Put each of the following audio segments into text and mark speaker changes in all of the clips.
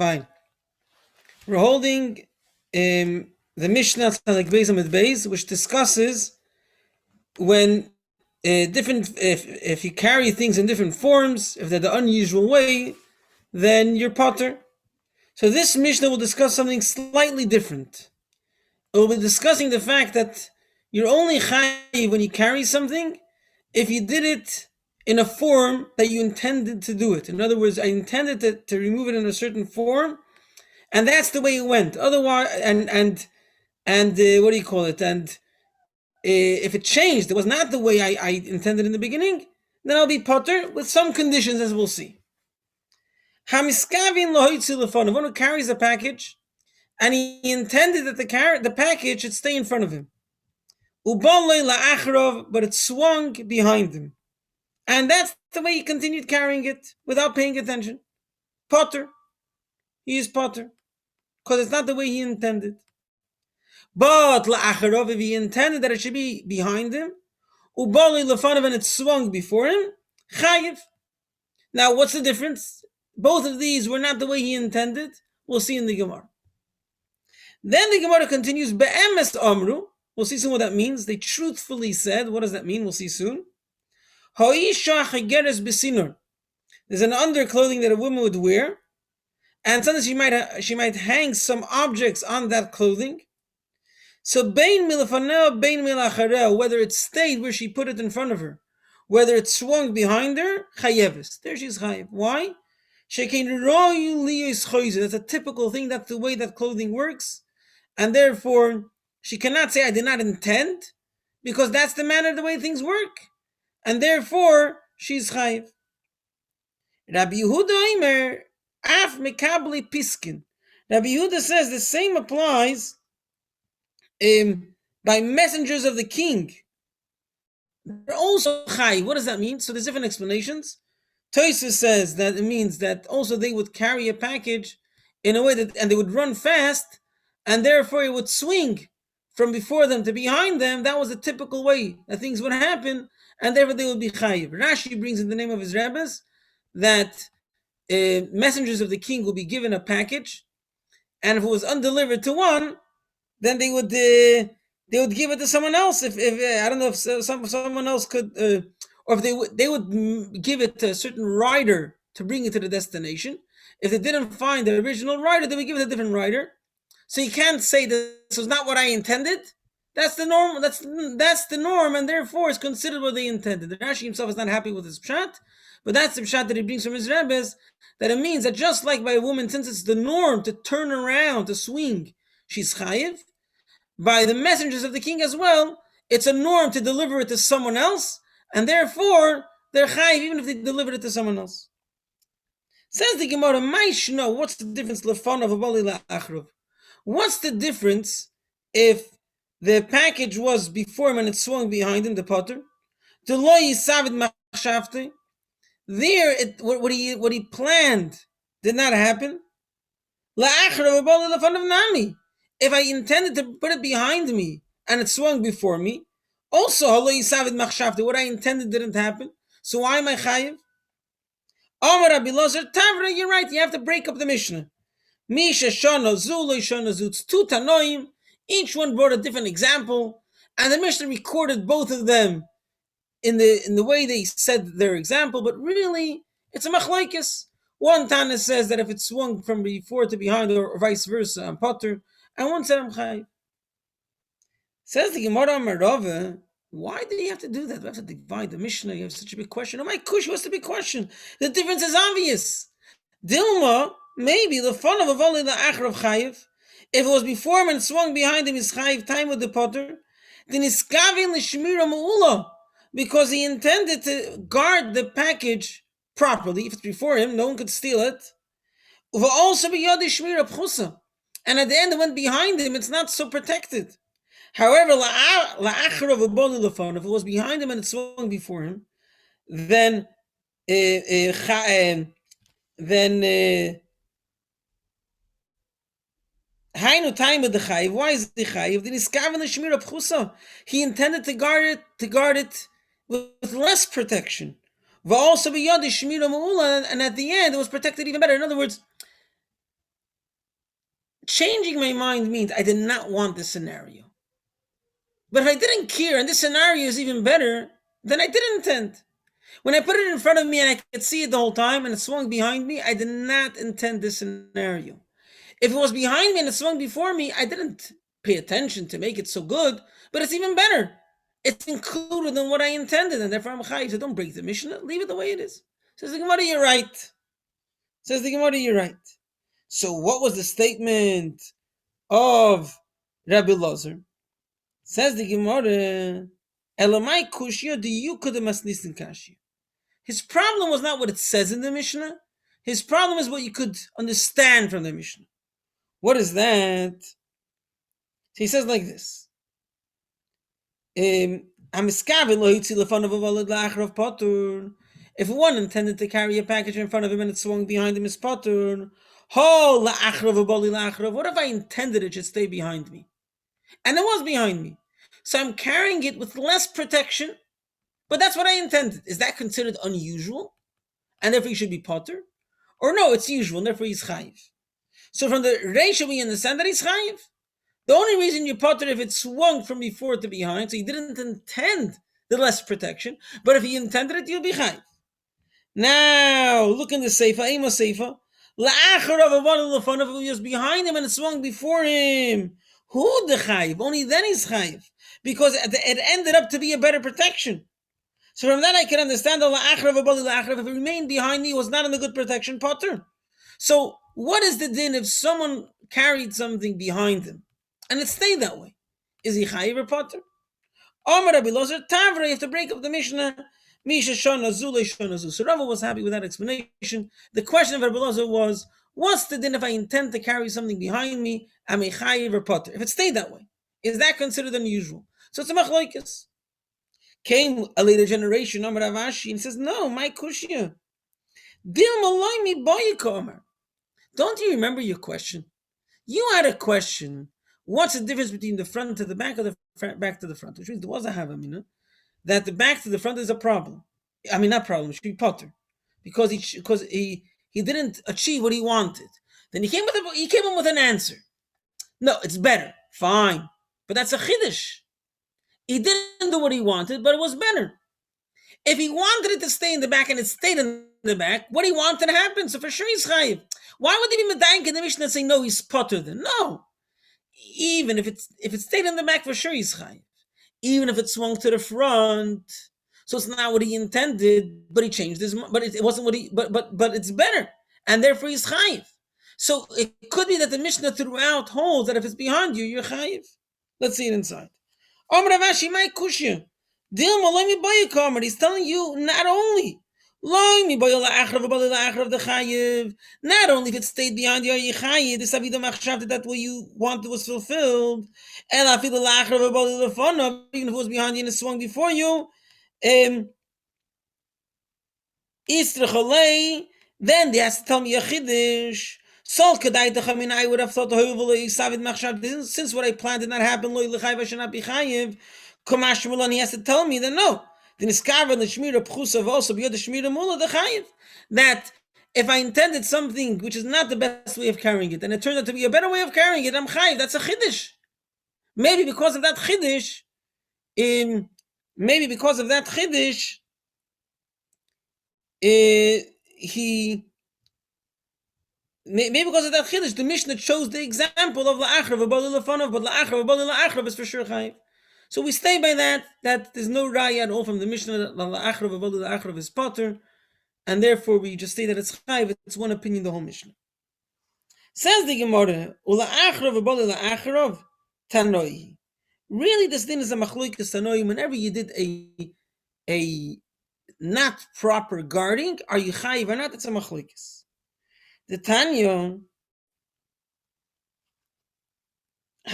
Speaker 1: Fine. We're holding the Mishnah like Beis Amud Beis, which discusses when different if you carry things in different forms, if they're the unusual way, then you're potter. So this Mishnah will discuss something slightly different. It will be discussing the fact that you're only chayiv when you carry something if you did it in a form that you intended to do it. In other words, I intended to remove it in a certain form, and that's the way it went. Otherwise, and what do you call it? And if it changed, it was not the way I intended in the beginning, then I'll be potter with some conditions, as we'll see. Hamiskavin lohoitzi lefanav, one who carries a package, and he intended that the package should stay in front of him. Ubaloi la'achrov, but it swung behind him. And that's the way he continued carrying it without paying attention. Potter. He is potter. Because it's not the way he intended. But la'achrov, if he intended that it should be behind him, ubaloi lefanav, and it swung before him, chayiv. Now, what's the difference? Both of these were not the way he intended. We'll see in the Gemara. Then the Gemara continues, be'emes amru. We'll see soon what that means. They truthfully said. What does that mean? We'll see soon. Ha'isha chageres b'sinur. There's an underclothing that a woman would wear, and sometimes she might hang some objects on that clothing. So bein milafaneh, bein milachareh, whether it stayed where she put it in front of her, whether it swung behind her, chayeves. There she's chayev. Why? That's a typical thing. That's the way that clothing works, and therefore she cannot say I did not intend, because that's the manner, the way things work, and therefore she's chayiv. Rabbi Yehuda Omer af mekabli piskin. Rabbi Yehuda says the same applies by messengers of the king. They're also chayiv. What does that mean? So there's different explanations. Tosfos says that it means that also they would carry a package in a way that, and they would run fast, and therefore it would swing from before them to behind them. That was a typical way that things would happen, and therefore they would be chayiv. Rashi brings in the name of his rabbis that messengers of the king will be given a package, and if it was undelivered to one, then they would give it to someone else. If I don't know if someone else could. Or if they would give it to a certain rider to bring it to the destination. If they didn't find the original rider, they would give it a different rider. So you can't say this was not what I intended. That's the norm. That's the norm, and therefore it's considered what they intended. The Rashi himself is not happy with his pshat, but that's the pshat that he brings from his rabbis, that it means that just like by a woman, since it's the norm to turn around, to swing, she's chayiv. By the messengers of the king as well, it's a norm to deliver it to someone else, and therefore they're chayiv even if they delivered it to someone else. Says the Gemara, Maishno, what's the difference? What's the difference if the package was before him and it swung behind him, the potter? There, what he planned did not happen. If I intended to put it behind me and it swung before me, also, what I intended didn't happen. So why am I chayiv? You're right, you have to break up the Mishnah. It's two Tanoim, each one brought a different example, and the Mishnah recorded both of them in the way they said their example, but really, it's a machlokes. One Tana says that if it swung from before to behind, or vice versa, I'm potter, and one said I'm chayiv. Says the Gemara Marava, why did he have to do that? We have to divide the Mishnah. You have such a big question. Oh my kush, what's the big question? The difference is obvious. Dilma, maybe the fun of Avali the Achar of Chayiv. If it was before him and swung behind him, is Chayiv time with the potter. Then is Kavin Lishmira Ma'ula, because he intended to guard the package properly. If it's before him, no one could steal it. Also be Yadi Shmira Pchusa. And at the end, it went behind him, it's not so protected. However, if it was behind him and it swung before him, then Hainu time with the chayiv. Why is the chayiv? Then he intended to guard it with less protection. And at the end, it was protected even better. In other words, changing my mind means I did not want this scenario. But if I didn't care and this scenario is even better, then I didn't intend. When I put it in front of me and I could see it the whole time and it swung behind me, I did not intend this scenario. If it was behind me and it swung before me, I didn't pay attention to make it so good, but it's even better. It's included in what I intended, and therefore I'm chayiv. So don't break the Mishnah, leave it the way it is. Says the Gemara, you're right. Says the Gemara, you're right. So what was the statement of Rabbi Lazar? Says the Gemara, Elamai kushya diyukadim asnisin kashya. His problem was not what it says in the Mishnah. His problem is what you could understand from the Mishnah. What is that? So he says like this. If one intended to carry a package in front of him and it swung behind him, is potur. What if I intended it should stay behind me? And it was behind me. So I'm carrying it with less protection, but that's what I intended. Is that considered unusual? And therefore he should be potter? Or no, it's usual, and therefore he's chayiv. So from the ratio we understand that he's chayiv. The only reason you potter if it swung from before to behind, so he didn't intend the less protection, but if he intended it, you'll be chayiv. Now, look in the Seifa, Ema Seifa. La'acharav of it was behind him and it swung before him. Who the chayiv? Only then he's chayiv. Because it ended up to be a better protection. So from that I can understand if it remained behind me, was not in a good protection, potter. So what is the din if someone carried something behind him and it stayed that way? Is he chayiv or potter? Amar Rabbi Lazar, Tavra, you have to break up the Mishnah. Misha Shana Zule Shana Zu. So Rava was happy with that explanation. The question of Rabbi Lazar was, what's the din if I intend to carry something behind me? Am I chayiv or potter? If it stayed that way, is that considered unusual? So it's a machlokes. Came a later generation, Amar Avashi, and says, no, my kushya. Don't you remember your question? You had a question. What's the difference between the front to the back or the back to the front? Which means there was a havamina that the back to the front is a problem. I mean, not problem, it should be potter. Because he didn't achieve what he wanted. Then he came in with an answer. No, it's better. Fine. But that's a chiddush. He didn't do what he wanted, but it was better. If he wanted it to stay in the back and it stayed in the back, what he wanted happened. So for sure he's chayiv. Why would he be medayin in the Mishnah and say no, he's potter then? No. Even if it stayed in the back, for sure he's chayiv. Even if it swung to the front, so it's not what he intended, but he changed his mind. But it wasn't what he. But it's better, and therefore he's chayiv. So it could be that the Mishnah throughout holds that if it's behind you, you're chayiv. Let's see it inside. He's telling you not only if it stayed behind you, that what you wanted was fulfilled. Even if it was behind you and it swung before you, then they has to tell me a chiddush. I would have thought since what I planned did not happen, I should not be chayiv. He has to tell me that no. That if I intended something which is not the best way of carrying it, and it turned out to be a better way of carrying it, I'm chayiv. That's a chiddush. Maybe because of that chiddush, the Mishnah chose the example of la'achrav abali lefanav, but la'achrav abali la'achrav is for sure chayiv. So we stay by that there's no raya at all from the Mishnah that la'achrav abali la'achrav is potter, and therefore we just say that it's chayiv. It's one opinion, the whole Mishnah. Says the Gemara, ula'achrav abali la'achrav tanoi. Really, this thing is a machlokes tanoi. Whenever you did a not proper guarding, are you chayiv or not? It's a machlokes. The Tanya, we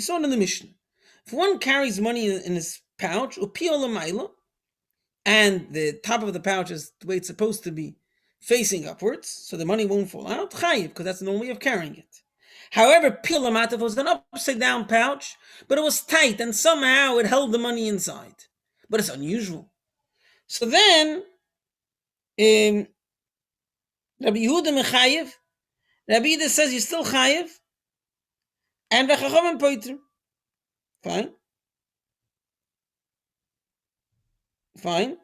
Speaker 1: saw it in the Mishnah. If one carries money in his pouch, and the top of the pouch is the way it's supposed to be, facing upwards, so the money won't fall out, chayiv, because that's the normal way of carrying it. However, pilamatav was an upside down pouch, but it was tight, and somehow it held the money inside. But it's unusual. So then, Rabbi Yehuda mechayiv. Rabbi Yehuda says you're still chayiv, and the Chachamim poiter. Fine. Fine.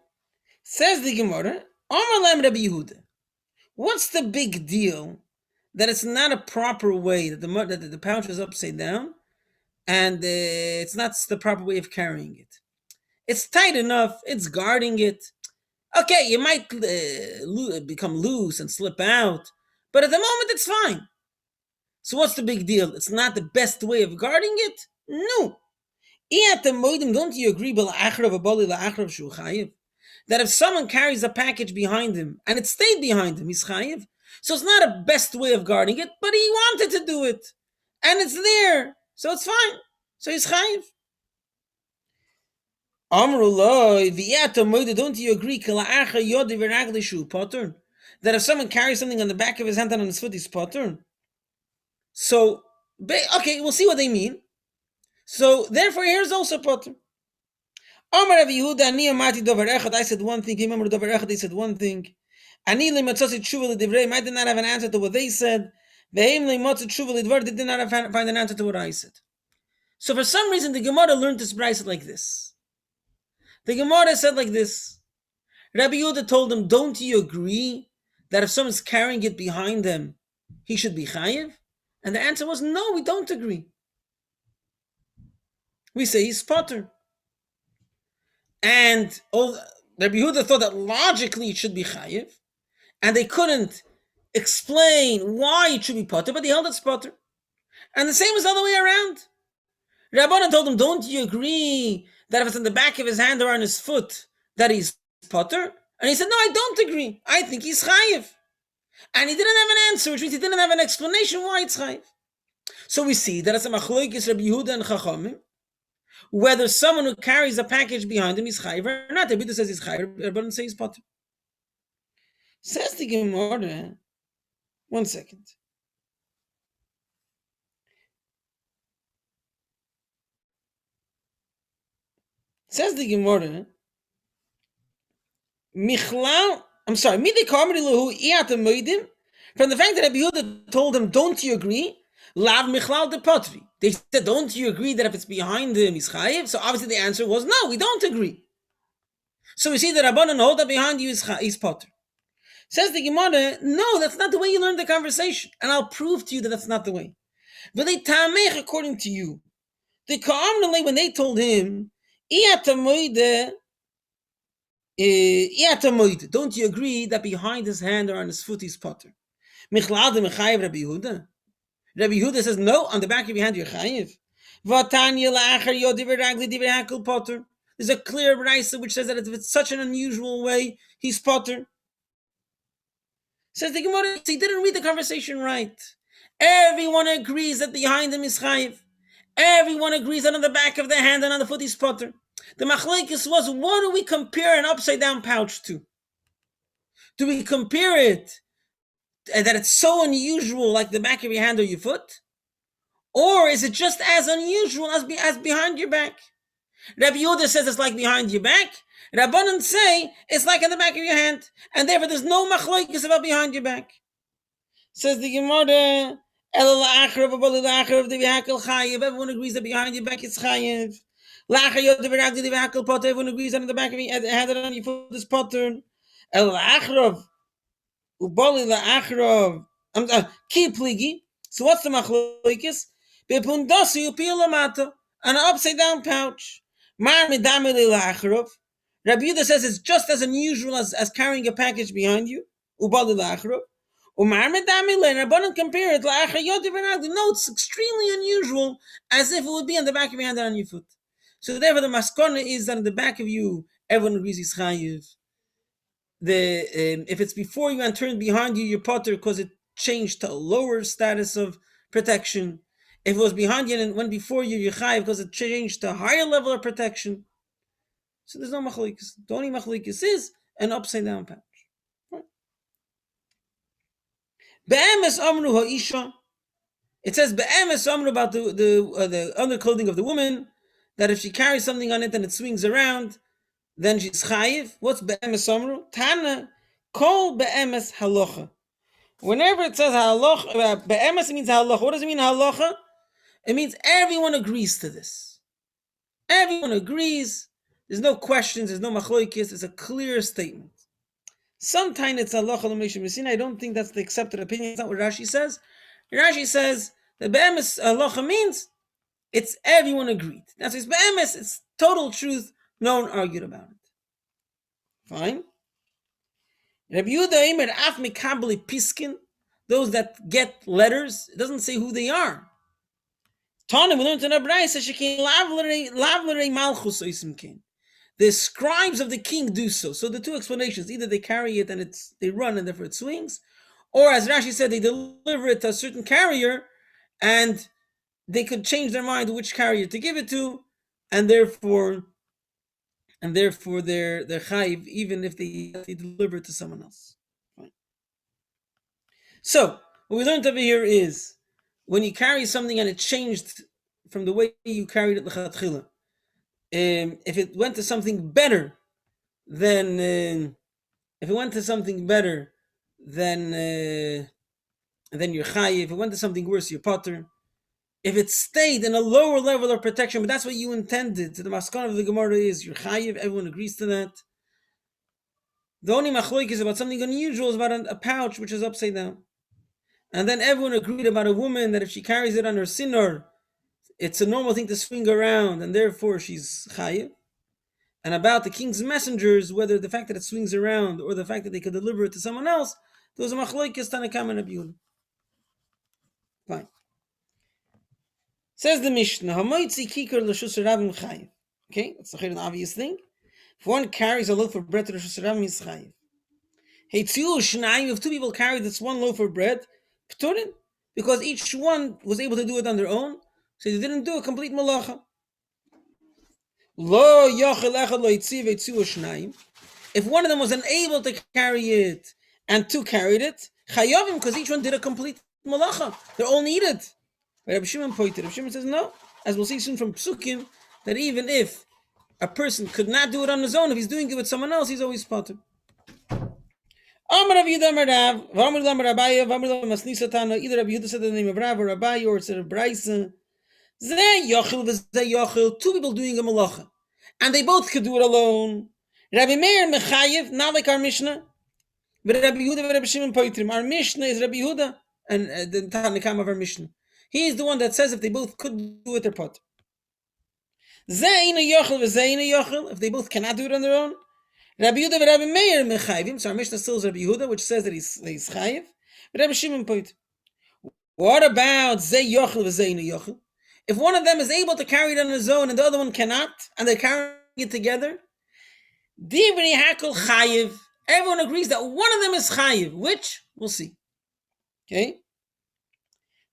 Speaker 1: Says the Gemara, Amar Lam Rabbi Yehuda. What's the big deal that it's not a proper way, that the pouch is upside down, and it's not the proper way of carrying it? It's tight enough, it's guarding it. Okay, you might become loose and slip out, but at the moment it's fine. So what's the big deal? It's not the best way of guarding it? No. Don't you agree that if someone carries a package behind him and it stayed behind him, he's chayiv? So it's not a best way of guarding it, but he wanted to do it. And it's there. So it's fine. So he's chayiv. Don't you agree that if someone carries something on the back of his hand and on his foot, he's potter? So, okay, we'll see what they mean. So, therefore, here's also potter. I said one thing. They said one thing. I did not have an answer to what they said. They did not find an answer to what I said. So for some reason, the Gemara learned this brayso like this. The Gemara said like this. Rabbi Yehuda told him, don't you agree that if someone's carrying it behind them, he should be chayiv? And the answer was, no, we don't agree. We say he's potter. And Rabbi Yehuda thought that logically it should be chayiv, and they couldn't explain why it should be potter, but they held it's potter. And the same was the other way around. Rabbanan told him, don't you agree that if it's in the back of his hand or on his foot, that he's potter? And he said, no, I don't agree. I think he's chayiv. And he didn't have an answer, which means he didn't have an explanation why it's chayiv. So we see that it's a machloikis Rabbi Yehuda and Chachamim, whether someone who carries a package behind him is chayiv or not. Rabbi Yehuda says he's chayiv, Rabbanan says he's potter. Says the Gemara, 1 second. Says the Gemara, Michlau, I'm sorry, from the fact that Rabbi Yehuda told him, don't you agree? Lav Michlau de Potri. They said, don't you agree that if it's behind him, he's chayiv? So obviously the answer was, no, we don't agree. So we see that Rabbanan hold that behind you is potter. Says the Gemara, no, that's not the way you learned the conversation. And I'll prove to you that that's not the way. But they tamech according to you. The Ka'amnalei, when they told him, don't you agree that behind his hand or on his foot he's potter? Rabbi Yehuda says, no, on the back of your hand you're chayiv. There's a clear brayso which says that if it's such an unusual way, he's potter. Says the Gemara, he didn't read the conversation right. Everyone agrees that behind him is chayiv. Everyone agrees that on the back of the hand and on the foot is potter. The machlekes was, what do we compare an upside down pouch to? Do we compare it that it's so unusual like the back of your hand or your foot? Or is it just as unusual as behind your back? Rabbi Yehuda says it's like behind your back. Rabbanan say it's like in the back of your hand. And therefore there's no machlekes about behind your back. Says the Gemara, everyone agrees that behind your back is chayiv. Everyone agrees that in the back of your head and on your foot is potter. So what's the machlokes? An upside down pouch. Rabbi Yehuda says it's just as unusual as carrying a package behind you. And Rabbanan compare it. No, it's extremely unusual, as if it would be on the back of your hand and on your foot. So therefore, the maskana is that on the back of you, everyone agrees is chayiv. If it's before you and turned behind you, you're potter because it changed to a lower status of protection. If it was behind you and went before you, you're chayiv because it changed to a higher level of protection. So there's no machlekes. The only machlekes is an upside down pouch. Be'emes amru ha'isha. It says be'emes amru about the underclothing of the woman, that if she carries something on it and it swings around, then she's chayiv. What's be'emes amru? Tana kol be'emes halacha. Whenever it says halacha, be'emes, it means halacha. What does it mean halacha? It means everyone agrees to this. Everyone agrees. There's no questions. There's no machloikis. It's a clear statement. Sometimes it's halacha l'meishim mesina. I don't think that's the accepted opinion. It's not what Rashi says. Rashi says that be'emes halacha means it's everyone agreed. That's it's be'emes. It's total truth. No one argued about it. Fine. Rabbi Yehuda Eimer af mikabli piskin. Those that get letters, it doesn't say who they are. Tana, we learned in Abraham, the scribes of the king do so. So the two explanations, either they carry it and they run and therefore it swings, or as Rashi said, they deliver it to a certain carrier and they could change their mind which carrier to give it to, and therefore they're chayiv even if they deliver it to someone else. Fine. So what we learned over here is when you carry something and it changed from the way you carried it l'chatchila, if it went to something better than then you're chayiv. If it went to something worse, you're potter. If it stayed in a lower level of protection, but that's what you intended, to the maskana of the Gemara is you're chayiv. Everyone agrees to that. The only machloik is about something unusual, is about a pouch which is upside down. And then everyone agreed about a woman that if she carries it on her sinor, it's a normal thing to swing around, and therefore she's chayiv. And about the king's messengers, whether the fact that it swings around or the fact that they could deliver it to someone else, those are machloikis Tanakam and Rabbi Yehuda. Fine. Says the Mishnah, Hamoitzi kikar l'shus rabim chayiv. Okay, that's an obvious thing. If one carries a loaf of bread to the Shus Rabim, he's chayiv. Hey, tziu shnayim, if two people carry this one loaf of bread, p'turin, because each one was able to do it on their own, so they didn't do a complete malacha. Lo yochel echad lo yitziv tziu shnayim. If one of them was unable to carry it and two carried it, chayavim, because each one did a complete malacha. They're all needed. But Rabbi Shimon pointed. Rabbi Shimon says no, as we'll see soon from Psukim, that even if a person could not do it on his own, if he's doing it with someone else, he's always potter. Amar Rav Yehuda Amar Rav, V'amar Lam Rabbi, V'amar Lam Masechta Tana. Either Rabbi Yehuda said the name of Rav or Rabbi, or it said of Braisa. Zeh yochel v'zeh yochel. Two people doing a malacha, and they both could do it alone. Rabbi Meir mechayev, not like our Mishnah. But Rabbi Yehuda and Rabbi Shimon poitrim. Our Mishnah is Rabbi Yehuda, and the Tanakam of our Mishnah. He is the one that says if they both could do it, they're potter. Zeh ina yochel v'zeh ina yochel. If they both cannot do it on their own. Rabbi Yehuda and Rabbi Meir mechayvim. So our Mishnah still is Rabbi Yehuda, which says that he's chayiv. But Rabbi Shimon point. What about zeh yochel v'zeh ina yochel? If one of them is able to carry it on his own and the other one cannot, and they're carrying it together, divri hakol chayiv. Everyone agrees that one of them is chayiv, which we'll see. Okay.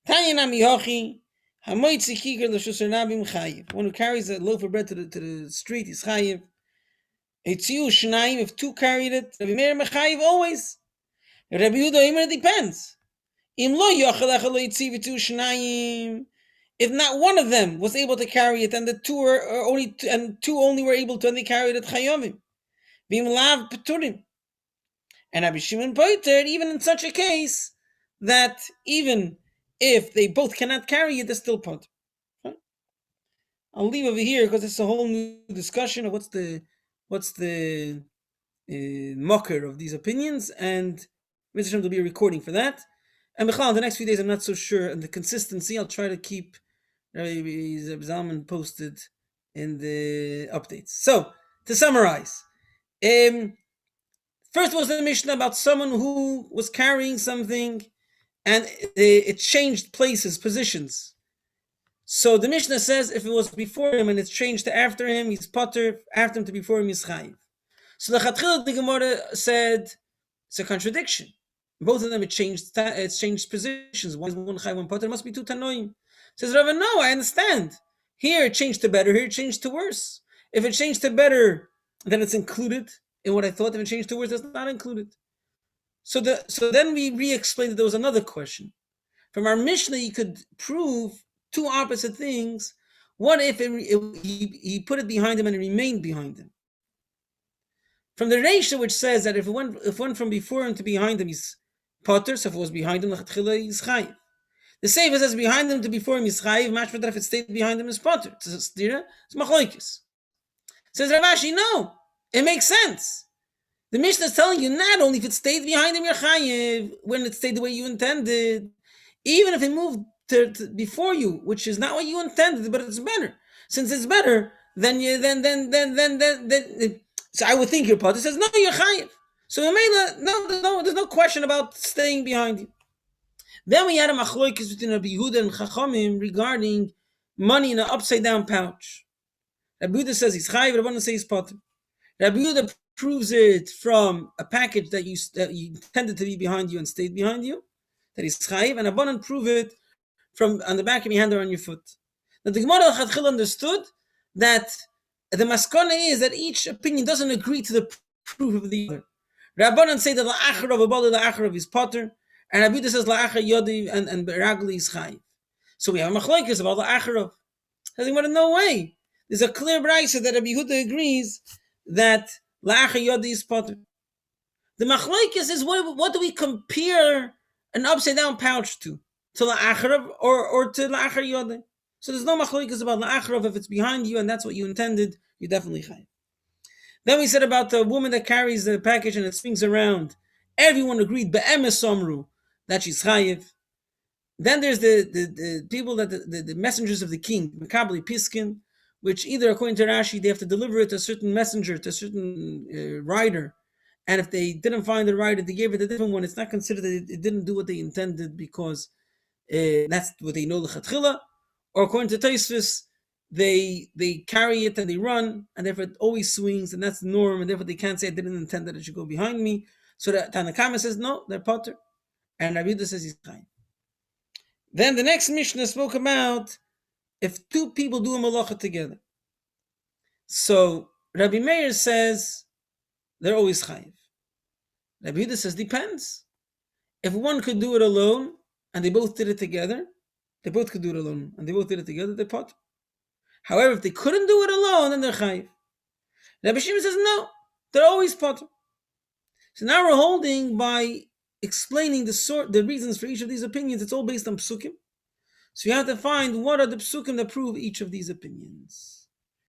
Speaker 1: Tanya nami hochi hamoitzi kikar l'shus rabim chayiv. One who carries a loaf of bread to the street is chayiv. Eitziu shnayim, if two carried it, Rabbi Meir mechayiv always. Rabbi Yehuda Eimer depends. Im lo yochel echad lo yitziv eitziu shnayim. If not one of them was able to carry it, and the two only were able to, and they carried it chayovim. V'im lav peturim. And Rabbi Shimon pointed, even in such a case, that even if they both cannot carry it, they're still potter. I'll leave over here because it's a whole new discussion of what's the mocker of these opinions, and Mr. will be a recording for that. And Michal, the next few days I'm not so sure, and the consistency I'll try to keep Rabbi Zalman posted in the updates. So, to summarize, first was the Mishnah about someone who was carrying something and it changed places, positions. So the Mishnah says if it was before him and it's changed to after him, he's potter, after him to before him, he's chayiv. So the Chatchil, the Gemara said it's a contradiction. Both of them, it's changed positions. One is one chayiv, one potter. It must be two tanoim. Says Rabbi, no, I understand. Here it changed to better, here it changed to worse. If it changed to better, then it's included in what I thought. If it changed to worse, that's not included. So then we re-explained that there was another question. From our Mishnah, you could prove two opposite things. What if he put it behind him and it remained behind him? From the Reisha, which says that if one from before him to behind him, he's Potter, so if it was behind him, Lechatchila is chayiv. The Sefer says behind him to before him is chayiv. Mashma that if it stayed behind him is potter. It's a stira. It's machlokes. Says Rav Ashi, no, it makes sense. The Mishnah is telling you not only if it stayed behind him, you're chayiv, when it stayed the way you intended, even if it moved to before you, which is not what you intended, but it's better. Since it's better, then so I would think your potter says no, you're chayiv. So there's no question about staying behind you. Then we had a machlokes between Rabbi Yehuda and Chachamim regarding money in an upside down pouch. Rabbi Yehuda says he's chayiv, Rabbi says he's potter. Rabbi Yehuda proves it from a package that you intended to be behind you and stayed behind you, that he's chayiv, and Rabbanan prove it from on the back of your hand or on your foot. Now the Gemara Chadchil understood that the maskana is that each opinion doesn't agree to the proof of the other. Rabbanan say that la'acharav abali la'acharav is potter, and Rabbi Yehuda says la'achar yodi and beragli is chayiv. So we have a machlokes about la'acharav. I think, no way. There's a clear brayso that Rabbi Yehuda agrees that la'achar yodi is potter. The machlokes is what do we compare an upside down pouch to la'acharav or to la'achar yodi? So there's no machlokes about la'acharav. If it's behind you and that's what you intended, you're definitely chayiv. Then we said about the woman that carries the package and it swings around. Everyone agreed be'emes somru that she's chayiv. Then there's the people that the messengers of the king, Makabli Piskin, which either according to Rashi they have to deliver it to a certain messenger, to a certain rider, and if they didn't find the rider, they gave it a different one. It's not considered that it didn't do what they intended because that's what they know l'chatchila. Or according to Tosfos, they carry it and they run, and therefore it always swings, and that's the norm, and therefore they can't say I didn't intend that it should go behind me. So that Tanakama says no, they're potter, and Rabbi Yehuda says he's chayiv. Then the next Mishnah spoke about if two people do a malacha together. So Rabbi Meir says they're always chayiv. Rabbi Yehuda says depends. If one could do it alone and they both did it together, they both could do it alone and they both did it together, they're potter. However, if they couldn't do it alone, then they're chayiv. Rabbi Shimon says no, they're always potter. So now we're holding by explaining the reasons for each of these opinions. It's all based on psukim. So you have to find what are the psukim that prove each of these opinions.